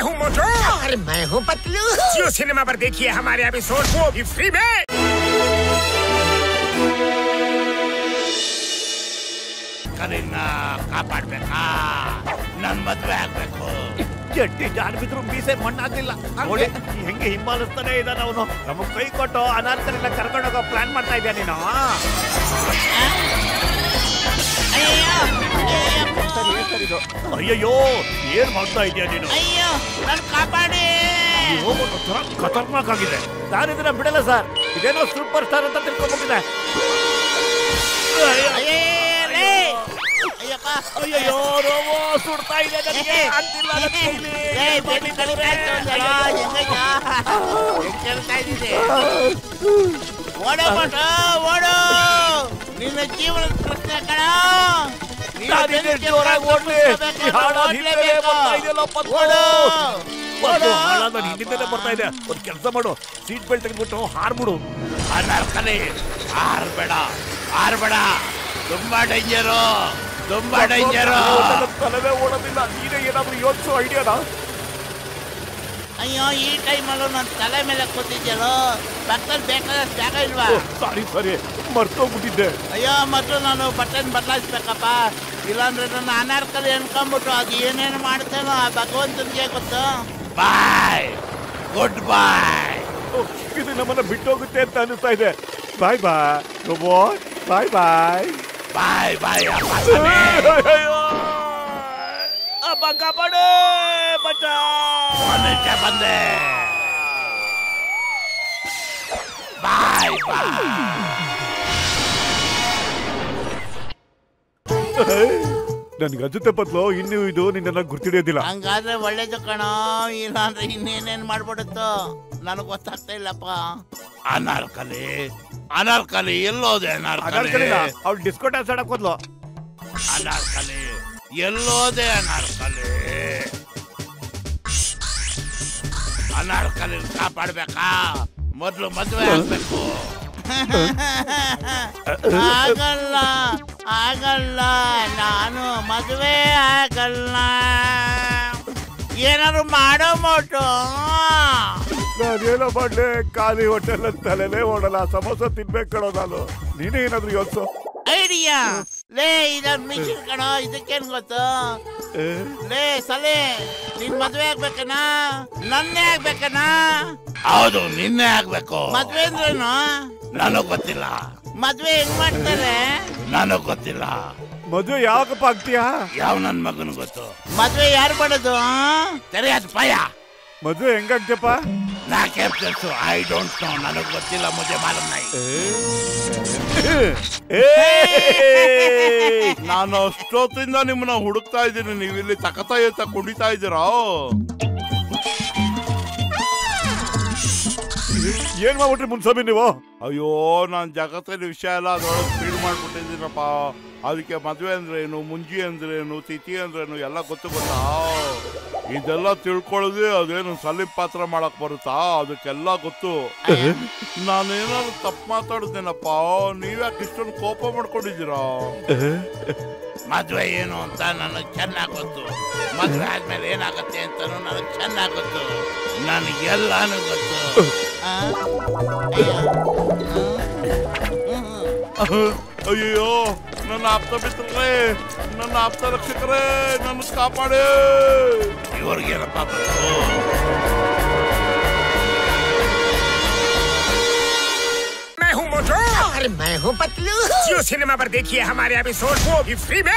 हूँ मोटू और मैं हूँ पतलू। जियो सिनेमा पर देखिए हमारे एपिसोड, वो भी फ्री में। ಕರೀನಾ ಕಾಪಾಡ್ಬೇಕಾ? ನನ್ ಮದ್ವೆ ಆಗ್ಬೇಕು. ಜಟ್ಟಿ ಜಾನ್ ಬಿದ್ರು ಮೀಸೆ ಮಣ್ಣಾಗ್ಲಿಲ್ಲ ನೋಡಿ ಹೆಂಗೆ ಹಿಂಬಾಲಿಸ್ತಾನೆ ಇದ್ದಾನ ಅವನು. ನಮಗ್ ಕೈ ಕೊಟ್ಟು ಅನಾಥರನ್ನ ಕರ್ಕೊಂಡು ಹೋಗೋ ಪ್ಲಾನ್ ಮಾಡ್ತಾ ಇದ್ಯಾ ನೀನು? ಅಯ್ಯಯ್ಯೋ ಏನ್ ಮಾಡ್ತಾ ಇದೀಯ ನೀನು? ಅಯ್ಯೋ ನನ್ ಕಾಪಾಡಿ. ಖತರ್ನಾಕ್ ಆಗಿದೆ. ನಾನು ಇದನ್ನ ಬಿಡಲ್ಲ ಸರ್. ಇದೇನೋ ಸೂಪರ್ ಸ್ಟಾರ್ ಅಂತ ತಿಳ್ಕೊಂಡ್ಬಿಟ್ಟಿದೆ. ಅಯ್ಯೋ ರೋಮೋ ಸುಡ್ತಾ ಇದೆ ನನಗೆ. ಅಂತಿಲ್ಲ ಓಡೋ ನಿನ್ನ ಜೀವನದ ಪ್ರಶ್ನೆ ಕಣ. ಹಿಂದಿಂದಲೇ ಬರ್ತಾ ಇದೆ. ಒಂದ್ ಕೆಲಸ ಮಾಡು, ಸೀಟ್ ಬೆಲ್ಟ್ ತೆಗೆದ್ಬಿಟ್ಟು ಹಾರ್ಬಿಡು. ಅನರ್ಕಲಿ ಹಾರ್ಬೇಡ, ತುಂಬಾ ಡೇಂಜರು, ತುಂಬಾ ಡೇಂಜರು. ತಲೆವೇ ಓಡೋದಿಲ್ಲ. ನೀನೇ ಏನಾದ್ರು ಯೋಚಿಸೋ ಐಡಿಯಾನ? ಅಯ್ಯೋ ಈ ಟೈಮಲ್ಲೂ ನನ್ನ ತಲೆ ಮೇಲೆ ಕೂತಿದ್ಯಲ್ಲೋ, ಪಕ್ಕದಲ್ಲಿ ಬೇಕಾದಷ್ಟು ಜಾಗ ಇಲ್ವಾ? ಸರಿ ಮರ್ತೋಗ್ಬಿಟ್ಟಿದ್ದೆ. ಅಯ್ಯೋ ಮೊದಲು ನಾನು ಬಟನ್ ಬದಲಾಯಿಸ್ಬೇಕಪ್ಪ, ಇಲ್ಲಾಂದ್ರೆ ನನ್ನ ಅನಾರ್ಕಲಿ ಅನ್ಕೊಂಡ್ಬಿಟ್ಟು ಅದು ಏನೇನು ಮಾಡ್ತೇನೋ ಆ ಭಗವಂತನಿಗೆ ಗೊತ್ತು. ಬಾಯ್, ಗುಡ್ ಬಾಯ್. ಇದು ನಮ್ಮನ್ನ ಬಿಟ್ಟೋಗುತ್ತೆ ಅಂತ ಅನಿಸ್ತಾ ಇದೆ. ಬಾಯ್ ಬಾಯ್ ರೋಬೋಟ್, ಬಾಯ್ ಬಾಯ್ ಬಾಯ್ ಬಾಯ್. ಅಪ್ಪ ಕಾಪಾಡು ಬಚ್ಚ. ಬಂದೆ. ಬಾಯ್ ಬಾಯ್. ನನ್ಗನ್ಸುತ್ತೆ ಪತ್ಲು, ಇನ್ನು ಇದು ನಿನ್ನ ಗುರ್ತಿಡಿಯೋದಿಲ್ಲ. ಹಂಗಾದ್ರೆ ಒಳ್ಳೇದು ಕಣೋ, ಇಲ್ಲಾಂದ್ರೆ ಇನ್ನೇನೇನ್ ಮಾಡ್ಬಿಡುತ್ತೋ ನನಗ್ ಗೊತ್ತಾಗ್ತಾ ಇಲ್ಲಪ್ಪ. ಅನಾರ್ಕಲಿ ಎಲ್ಲೋದೆ? ಅನಾರ್ಕಲಿ ಅವ್ಳು ಡಿಸ್ಕೋ ಡ್ಯಾನ್ಸ್ ಆಡಕ್ ಹೋದ್ಲು. ಅನಾರ್ಕಲಿ ಎಲ್ಲೋದೆ? ಅನಾರ್ಕಲಿ ಕಾಪಾಡ್ಬೇಕಾ? ಮೊದ್ಲು ಮದ್ವೆ ಆಗ್ಬೇಕು. ಆಗಲ್ಲ, ನಾನು ಮದುವೆ ಆಗಲ್ಲ. ಏನಾದ್ರು ಮಾಡೋ ಮೋಟು. ನಾನೇನೋ ಮಾಡ್ಲೆ, ಖಾಲಿ ಹೊಟ್ಟೆಲ್ಲ ತಲೆನೇ ಓಡಲ್ಲ. ಸಮೋಸ ತಿನ್ಬೇಕು ಕಣೋ ನಾನು. ನೀನೇ ಏನಾದ್ರು ಯೋಚಿಸು. ಐಡಿಯಾ ಲೇ, ಇದೊಂದು ಮಿಷಿನ್ ಕಣೋ, ಇದಕ್ಕೇನ್ ಗೊತ್ತು? ಲೇ ಸಲೇ, ನಿನ್ ಮದ್ವೆ ಆಗ್ಬೇಕನಾ? ನನ್ನೇ ಆಗ್ಬೇಕನಾ? ಹೌದು, ನಿನ್ನೆ ಆಗ್ಬೇಕು. ಮದ್ವೆ ಅಂದ್ರೇನು? ನನಗ್ ಗೊತ್ತಿಲ್ಲ. ಮದ್ವೆ ಹೆಂಗ್ ಮಾಡ್ತಾರೆ? ನನಗ್ ಗೊತ್ತಿಲ್ಲ. ಮದುವೆ ಯಾವಾಗಪ್ಪ ಆಗ್ತೀಯಾ? ಯಾವ ನನ್ ಮಗನ್ ಗೊತ್ತು. ಮದ್ವೆ ಯಾರು ಮಾಡೋದು? ತೆರೆಯದು ಪಾಯ. ಮದುವೆ ಹೆಂಗಾಗ್ತಪ್ಪ? ನಾಕೆ తెలుసు. ಐ ಡೋಂಟ್ ನೋ, ನನಗ್ ಗೊತ್ತಿಲ್ಲ. ಮುಜೆ ಮಾಲೂಮ್ ನೈ. ನಾನು ಅಷ್ಟೊತ್ತಿಂದ ನಿಮ್ಮನ್ನ ಹುಡುಕ್ತಾ ಇದ್ದೀನಿ. ನೀವು ಇಲ್ಲಿ ತಕತ ಕುಡಿತಾ ಇದ್ದೀರಾ? ಏನ್ ಮಾಡ್ಬಿಟ್ರಿ ಮುನ್ಸಬಿ ನೀವು? ಅಯ್ಯೋ, ನಾನ್ ಜಗತ್ತಿನ ವಿಷಯ ಎಲ್ಲ ಅದರೊಳಗೆ ಫೀಲ್ ಮಾಡ್ಬಿಟ್ಟಿದ್ದೀನಪ್ಪ. ಅದಕ್ಕೆ ಮದ್ವೆ ಅಂದ್ರೇನು, ಮುಂಜಿ ಅಂದ್ರೇನು, ತಿಥಿ ಅಂದ್ರೇನು ಎಲ್ಲ ಗೊತ್ತಾ? ಇದೆಲ್ಲ ತಿಳ್ಕೊಳ್ಳೋದೇ ಅದೇನು ಸಲೀಪ್ ಪಾತ್ರ ಮಾಡಕ್ ಬರುತ್ತಾ? ಅದಕ್ಕೆಲ್ಲ ಗೊತ್ತು. ನಾನೇನಾದ್ರು ತಪ್ಪು ಮಾತಾಡಿದ್ದೇನಪ್ಪ? ನೀವ್ಯಾಕೆ ಇಷ್ಟೊಂದು ಕೋಪ ಮಾಡ್ಕೊಂಡಿದ್ದೀರಾ? ಮದ್ವೆ ಏನು ಅಂತ ನನಗೆ ಚೆನ್ನಾಗಿ ಗೊತ್ತು. ಮದ್ವೆ ಆದ್ಮೇಲೆ ಏನಾಗತ್ತೆ ಅಂತಾನು ನನಗೆ ಚೆನ್ನಾಗಿ ಗೊತ್ತು. ನನಗೆಲ್ಲಾನು ಗೊತ್ತು. ಅಯ್ಯೋ, ನನ್ನ ಆಪ್ತ ಮಿತ್ರರೇ, ನನ್ನ ಆಪ್ತ ರಕ್ಷಕರೇ, ನನ್ನ ಕಾಪಾಡಿ. ಇವ್ರಿಗೇನಪ್ಪ ಗೊತ್ತು? मैं हूँ मोटू और मैं हूँ पतलू। जियो सिनेमा पर देखिए हमारे एपिसोड, वो भी फ्री में।